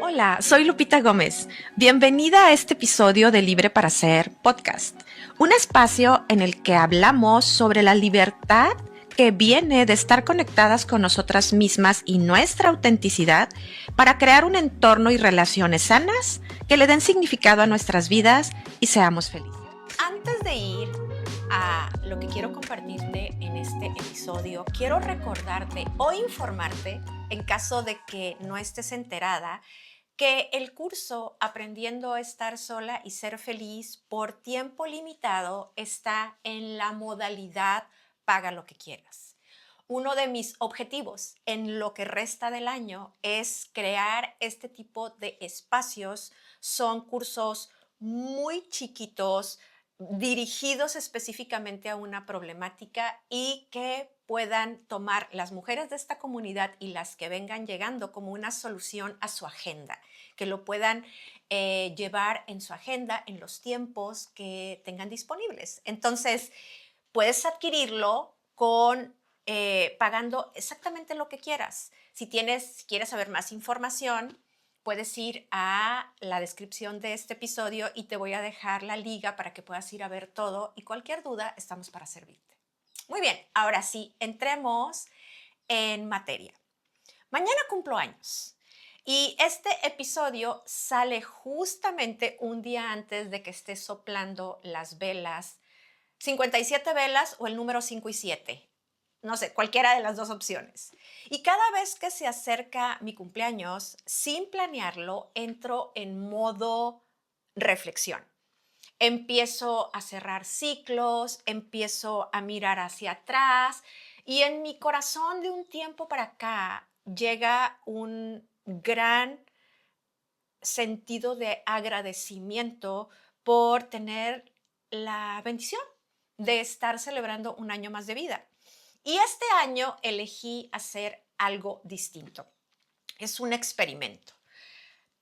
Hola, soy Lupita Gómez. Bienvenida a este episodio de Libre para Ser podcast, un espacio en el que hablamos sobre la libertad que viene de estar conectadas con nosotras mismas y nuestra autenticidad para crear un entorno y relaciones sanas que le den significado a nuestras vidas y seamos felices. Antes de ir a lo que quiero compartirte en este episodio, quiero recordarte o informarte, en caso de que no estés enterada, que el curso Aprendiendo a estar sola y ser feliz por tiempo limitado está en la modalidad Paga lo que quieras. Uno de mis objetivos en lo que resta del año es crear este tipo de espacios. Son cursos muy chiquitos, dirigidos específicamente a una problemática y que puedan tomar las mujeres de esta comunidad y las que vengan llegando como una solución a su agenda, que lo puedan llevar en su agenda en los tiempos que tengan disponibles. Entonces, puedes adquirirlo pagando exactamente lo que quieras. Si quieres saber más información, puedes ir a la descripción de este episodio y te voy a dejar la liga para que puedas ir a ver todo y cualquier duda estamos para servirte. Muy bien, ahora sí, entremos en materia. Mañana cumplo años y este episodio sale justamente un día antes de que esté soplando las velas, 57 velas o el número 5 y 7. No sé, cualquiera de las dos opciones. Y cada vez que se acerca mi cumpleaños, sin planearlo, entro en modo reflexión. Empiezo a cerrar ciclos, empiezo a mirar hacia atrás y en mi corazón de un tiempo para acá llega un gran sentido de agradecimiento por tener la bendición de estar celebrando un año más de vida. Y este año elegí hacer algo distinto. Es un experimento.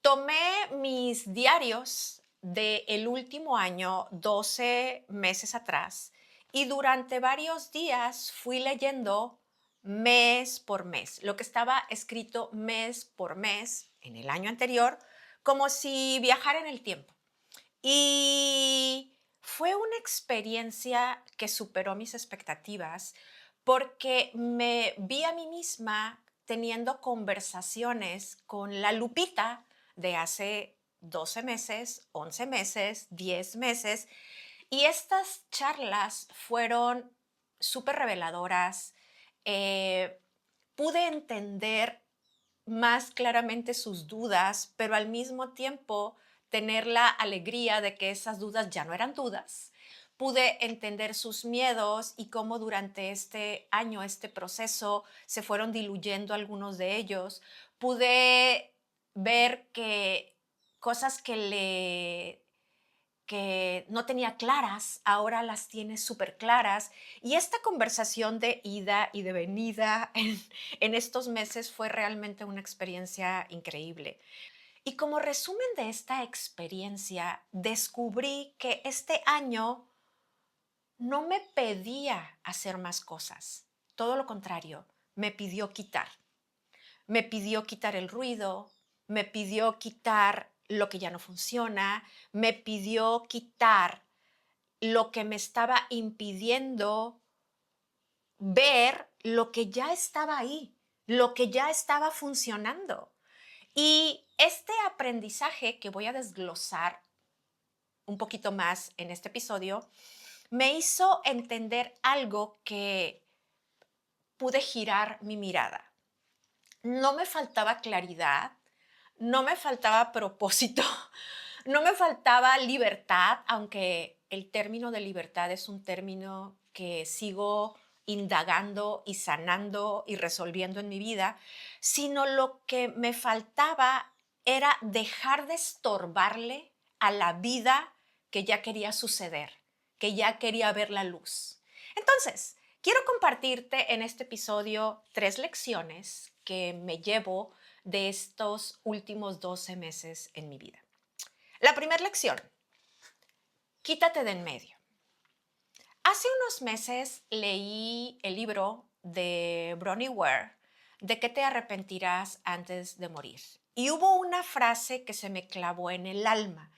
Tomé mis diarios del último año, 12 meses atrás, y durante varios días fui leyendo mes por mes, lo que estaba escrito mes por mes en el año anterior, como si viajara en el tiempo. Y fue una experiencia que superó mis expectativas porque me vi a mí misma teniendo conversaciones con la Lupita de hace 12 meses, 11 meses, 10 meses. Y estas charlas fueron súper reveladoras. Eh, Pude entender más claramente sus dudas, pero al mismo tiempo tener la alegría de que esas dudas ya no eran dudas. Pude entender sus miedos y cómo durante este año, este proceso, se fueron diluyendo algunos de ellos. Pude ver que cosas que no tenía claras, ahora las tiene súper claras. Y esta conversación de ida y de venida en estos meses fue realmente una experiencia increíble. Y como resumen de esta experiencia, descubrí que este año no me pedía hacer más cosas. Todo lo contrario, me pidió quitar. Me pidió quitar el ruido, me pidió quitar lo que ya no funciona, me pidió quitar lo que me estaba impidiendo ver lo que ya estaba ahí, lo que ya estaba funcionando. Y este aprendizaje que voy a desglosar un poquito más en este episodio, me hizo entender algo que pude girar mi mirada. No me faltaba claridad, no me faltaba propósito, no me faltaba libertad, aunque el término de libertad es un término que sigo indagando y sanando y resolviendo en mi vida, sino lo que me faltaba era dejar de estorbarle a la vida que ya quería suceder, que ya quería ver la luz. Entonces, quiero compartirte en este episodio 3 lecciones que me llevo de estos últimos 12 meses en mi vida. La primera lección, quítate de en medio. Hace unos meses leí el libro de Bronnie Ware ¿de qué te arrepentirás antes de morir? Y hubo una frase que se me clavó en el alma.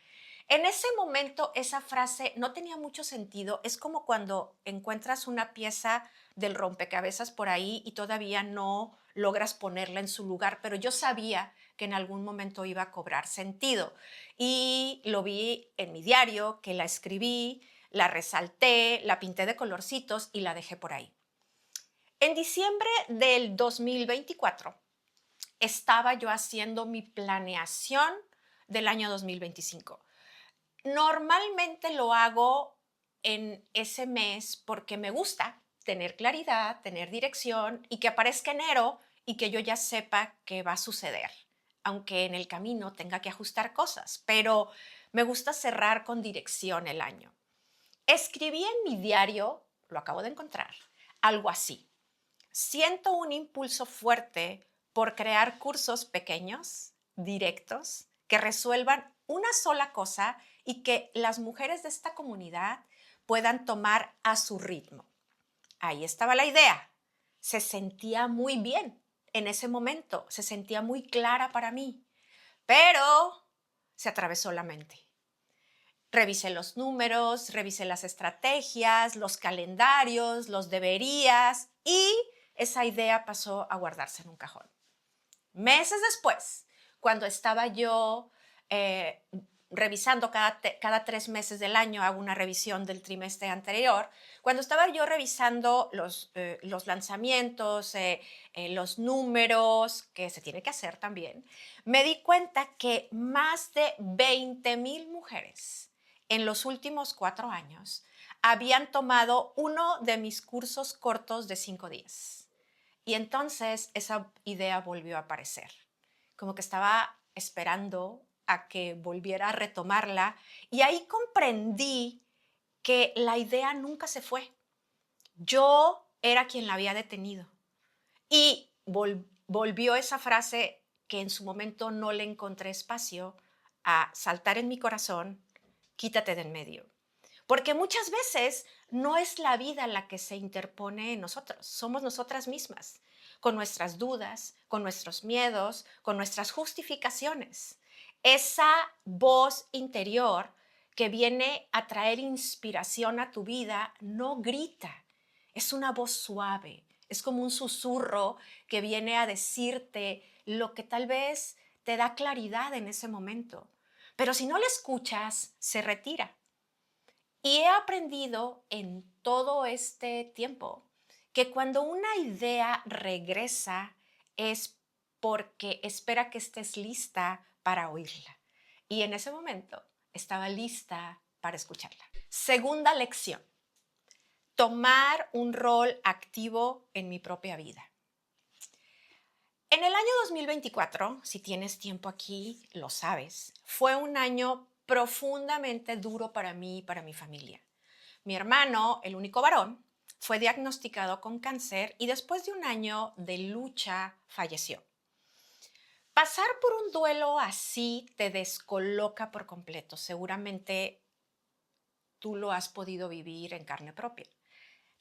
En ese momento, esa frase no tenía mucho sentido. Es como cuando encuentras una pieza del rompecabezas por ahí y todavía no logras ponerla en su lugar, pero yo sabía que en algún momento iba a cobrar sentido. Y lo vi en mi diario, que la escribí, la resalté, la pinté de colorcitos y la dejé por ahí. En diciembre del 2024 estaba yo haciendo mi planeación del año 2025. Normalmente lo hago en ese mes porque me gusta tener claridad, tener dirección y que aparezca enero y que yo ya sepa qué va a suceder, aunque en el camino tenga que ajustar cosas, pero me gusta cerrar con dirección el año. Escribí en mi diario, lo acabo de encontrar, algo así. Siento un impulso fuerte por crear cursos pequeños, directos, que resuelvan una sola cosa y que las mujeres de esta comunidad puedan tomar a su ritmo. Ahí estaba la idea. Se sentía muy bien en ese momento, se sentía muy clara para mí, pero se atravesó la mente. Revisé los números, revisé las estrategias, los calendarios, los deberías y esa idea pasó a guardarse en un cajón. Meses después, cuando estaba yo eh, revisando cada 3 meses del año, hago una revisión del trimestre anterior, cuando estaba yo revisando los lanzamientos, los números, que se tiene que hacer también, me di cuenta que más de 20,000 mujeres en los últimos 4 años habían tomado uno de mis cursos cortos de 5 días. Y entonces esa idea volvió a aparecer, como que estaba esperando a que volviera a retomarla y ahí comprendí que la idea nunca se fue. Yo era quien la había detenido y volvió esa frase que en su momento no le encontré espacio a saltar en mi corazón: quítate de en medio. Porque muchas veces no es la vida la que se interpone en nosotros, somos nosotras mismas, con nuestras dudas, con nuestros miedos, con nuestras justificaciones. Esa voz interior que viene a traer inspiración a tu vida no grita, es una voz suave, es como un susurro que viene a decirte lo que tal vez te da claridad en ese momento. Pero si no la escuchas, se retira. Y he aprendido en todo este tiempo que cuando una idea regresa es porque espera que estés lista para oírla. Y en ese momento estaba lista para escucharla. Segunda lección: tomar un rol activo en mi propia vida. En el año 2024, si tienes tiempo aquí, lo sabes, fue un año profundamente duro para mí y para mi familia. Mi hermano, el único varón, fue diagnosticado con cáncer y después de un año de lucha falleció. Pasar por un duelo así te descoloca por completo. Seguramente tú lo has podido vivir en carne propia.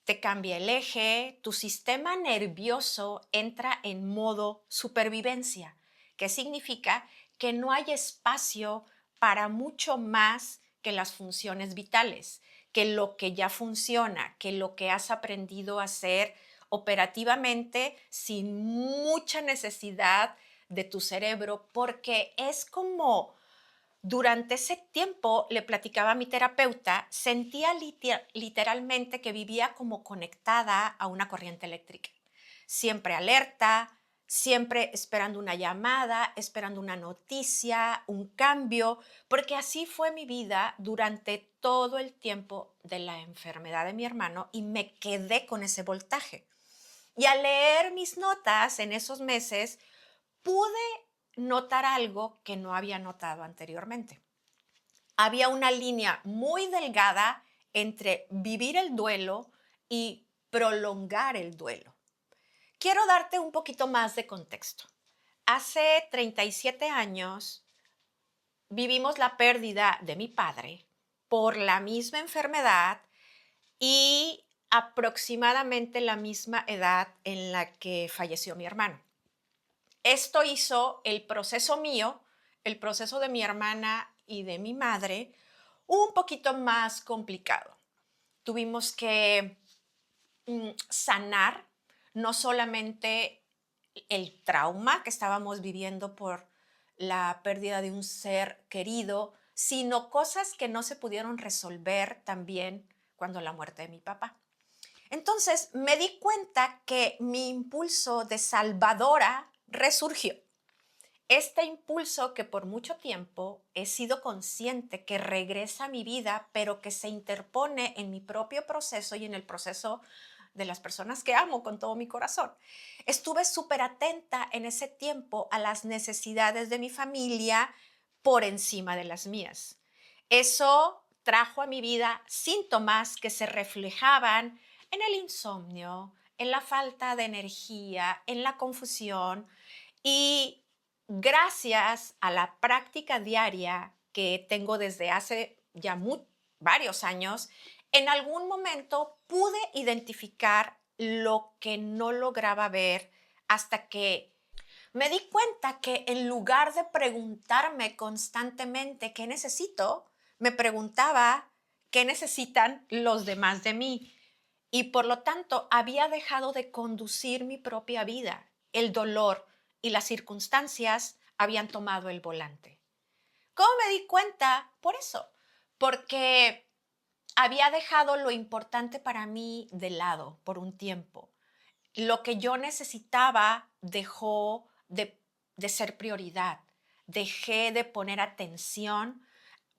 Te cambia el eje, tu sistema nervioso entra en modo supervivencia, que significa que no hay espacio para mucho más que las funciones vitales, que lo que ya funciona, que lo que has aprendido a hacer operativamente sin mucha necesidad de tu cerebro, porque es como durante ese tiempo, le platicaba a mi terapeuta, sentía literalmente que vivía como conectada a una corriente eléctrica, siempre alerta, siempre esperando una llamada, esperando una noticia, un cambio, porque así fue mi vida durante todo el tiempo de la enfermedad de mi hermano y me quedé con ese voltaje. Y al leer mis notas en esos meses, pude notar algo que no había notado anteriormente. Había una línea muy delgada entre vivir el duelo y prolongar el duelo. Quiero darte un poquito más de contexto. Hace 37 años vivimos la pérdida de mi padre por la misma enfermedad y aproximadamente la misma edad en la que falleció mi hermano. Esto hizo el proceso mío, el proceso de mi hermana y de mi madre, un poquito más complicado. Tuvimos que sanar no solamente el trauma que estábamos viviendo por la pérdida de un ser querido, sino cosas que no se pudieron resolver también cuando la muerte de mi papá. Entonces me di cuenta que mi impulso de salvadora resurgió. Este impulso que por mucho tiempo he sido consciente que regresa a mi vida, pero que se interpone en mi propio proceso y en el proceso de las personas que amo con todo mi corazón. Estuve súper atenta en ese tiempo a las necesidades de mi familia por encima de las mías. Eso trajo a mi vida síntomas que se reflejaban en el insomnio, en la falta de energía, en la confusión y gracias a la práctica diaria que tengo desde hace ya varios años, en algún momento pude identificar lo que no lograba ver hasta que me di cuenta que en lugar de preguntarme constantemente qué necesito, me preguntaba qué necesitan los demás de mí. Y por lo tanto, había dejado de conducir mi propia vida. El dolor y las circunstancias habían tomado el volante. ¿Cómo me di cuenta? Por eso, porque había dejado lo importante para mí de lado por un tiempo. Lo que yo necesitaba dejó de ser prioridad. Dejé de poner atención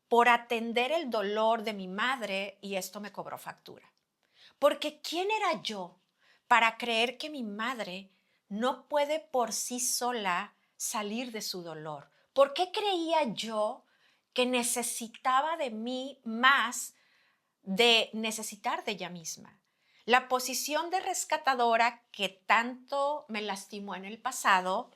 por atender el dolor de mi madre y esto me cobró factura. Porque ¿quién era yo para creer que mi madre no puede por sí sola salir de su dolor? ¿Por qué creía yo que necesitaba de mí más de necesitar de ella misma? La posición de rescatadora que tanto me lastimó en el pasado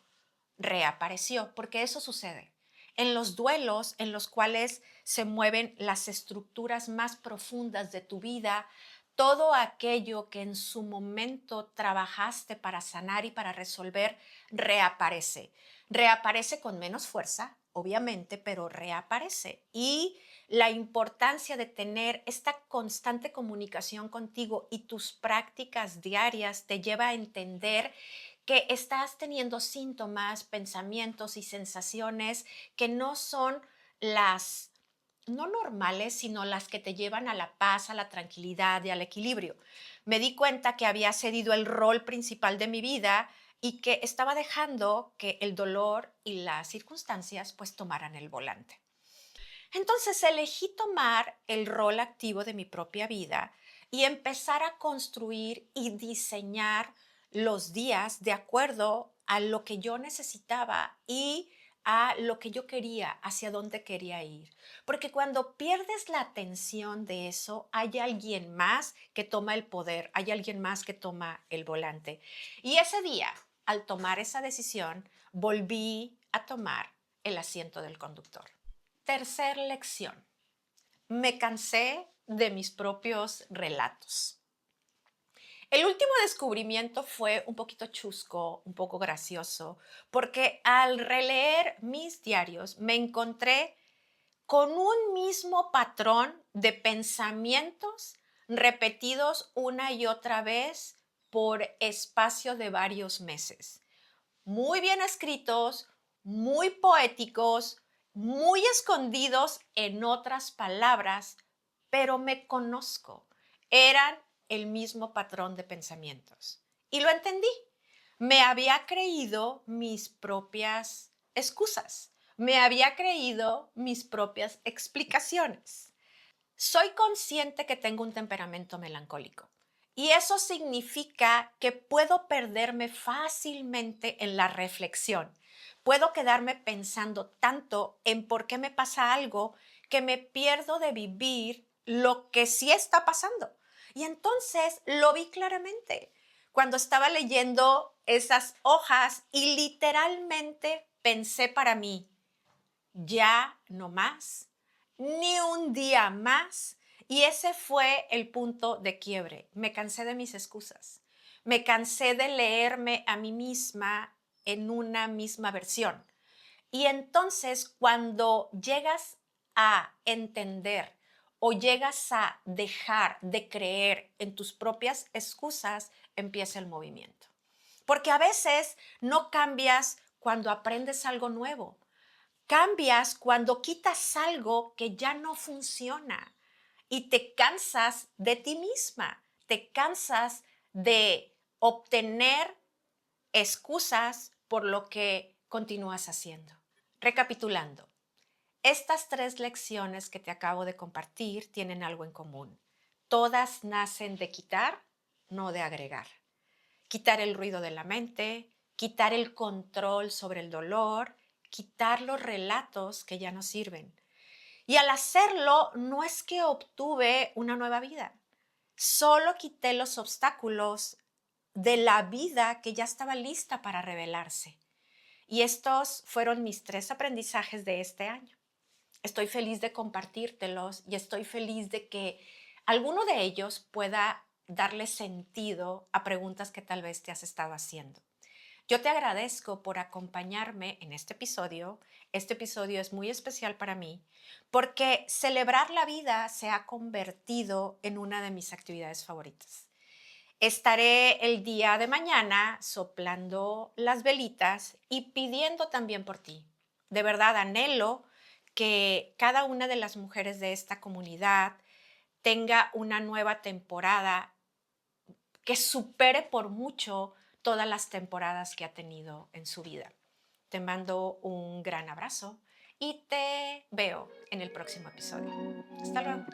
reapareció, porque eso sucede. En los duelos en los cuales se mueven las estructuras más profundas de tu vida, todo aquello que en su momento trabajaste para sanar y para resolver, reaparece. Reaparece con menos fuerza, obviamente, pero reaparece. Y la importancia de tener esta constante comunicación contigo y tus prácticas diarias te lleva a entender que estás teniendo síntomas, pensamientos y sensaciones que no son las no normales, sino las que te llevan a la paz, a la tranquilidad y al equilibrio. Me di cuenta que había cedido el rol principal de mi vida y que estaba dejando que el dolor y las circunstancias pues tomaran el volante. Entonces elegí tomar el rol activo de mi propia vida y empezar a construir y diseñar los días de acuerdo a lo que yo necesitaba y a lo que yo quería, hacia dónde quería ir. Porque cuando pierdes la atención de eso, hay alguien más que toma el poder, hay alguien más que toma el volante. Y ese día, al tomar esa decisión, volví a tomar el asiento del conductor. Tercer lección. Me cansé de mis propios relatos. El último descubrimiento fue un poquito chusco, un poco gracioso, porque al releer mis diarios me encontré con un mismo patrón de pensamientos repetidos una y otra vez por espacio de varios meses. Muy bien escritos, muy poéticos, muy escondidos en otras palabras, pero me conozco. Eran el mismo patrón de pensamientos. Y lo entendí. Me había creído mis propias excusas. Me había creído mis propias explicaciones. Soy consciente que tengo un temperamento melancólico y eso significa que puedo perderme fácilmente en la reflexión. Puedo quedarme pensando tanto en por qué me pasa algo que me pierdo de vivir lo que sí está pasando. Y entonces lo vi claramente cuando estaba leyendo esas hojas y literalmente pensé para mí, ya no más, ni un día más. Y ese fue el punto de quiebre. Me cansé de mis excusas. Me cansé de leerme a mí misma en una misma versión. Y entonces cuando llegas a entender o llegas a dejar de creer en tus propias excusas, empieza el movimiento. Porque a veces no cambias cuando aprendes algo nuevo. Cambias cuando quitas algo que ya no funciona y te cansas de ti misma, te cansas de obtener excusas por lo que continúas haciendo. Recapitulando, estas 3 lecciones que te acabo de compartir tienen algo en común. Todas nacen de quitar, no de agregar. Quitar el ruido de la mente, quitar el control sobre el dolor, quitar los relatos que ya no sirven. Y al hacerlo, no es que obtuve una nueva vida, solo quité los obstáculos de la vida que ya estaba lista para revelarse. Y estos fueron mis 3 aprendizajes de este año. Estoy feliz de compartírtelos y estoy feliz de que alguno de ellos pueda darle sentido a preguntas que tal vez te has estado haciendo. Yo te agradezco por acompañarme en este episodio. Este episodio es muy especial para mí porque celebrar la vida se ha convertido en una de mis actividades favoritas. Estaré el día de mañana soplando las velitas y pidiendo también por ti. De verdad, anhelo que cada una de las mujeres de esta comunidad tenga una nueva temporada que supere por mucho todas las temporadas que ha tenido en su vida. Te mando un gran abrazo y te veo en el próximo episodio. Hasta luego.